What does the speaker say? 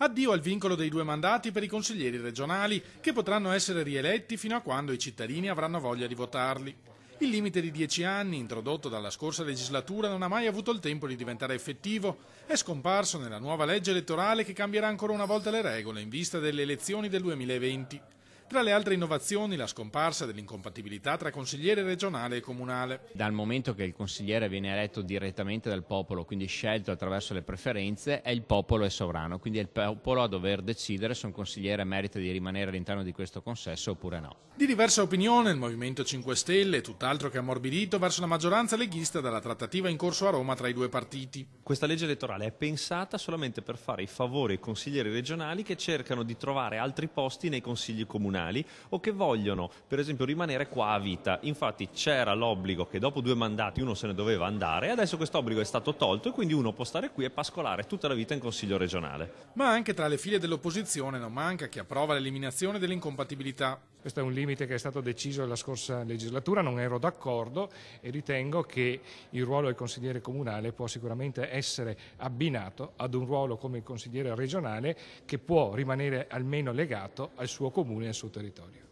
Addio al vincolo dei 2 mandati per i consiglieri regionali, che potranno essere rieletti fino a quando i cittadini avranno voglia di votarli. Il limite di 10 anni, introdotto dalla scorsa legislatura, non ha mai avuto il tempo di diventare effettivo. È scomparso nella nuova legge elettorale che cambierà ancora una volta le regole in vista delle elezioni del 2020. Tra le altre innovazioni, la scomparsa dell'incompatibilità tra consigliere regionale e comunale. Dal momento che il consigliere viene eletto direttamente dal popolo, quindi scelto attraverso le preferenze, è il popolo sovrano, quindi è il popolo a dover decidere se un consigliere merita di rimanere all'interno di questo consesso oppure no. Di diversa opinione il Movimento 5 Stelle, tutt'altro che ammorbidito verso la maggioranza leghista dalla trattativa in corso a Roma tra i due partiti. Questa legge elettorale è pensata solamente per fare i favori ai consiglieri regionali che cercano di trovare altri posti nei consigli comunali o che vogliono, per esempio, rimanere qua a vita. Infatti c'era l'obbligo che dopo 2 mandati uno se ne doveva andare, adesso questo obbligo è stato tolto e quindi uno può stare qui e pascolare tutta la vita in consiglio regionale. Ma anche tra le file dell'opposizione non manca chi approva l'eliminazione dell'incompatibilità. Questo è un limite che è stato deciso nella scorsa legislatura, non ero d'accordo e ritengo che il ruolo del consigliere comunale può sicuramente essere abbinato ad un ruolo come il consigliere regionale che può rimanere almeno legato al suo comune e al suo territorio.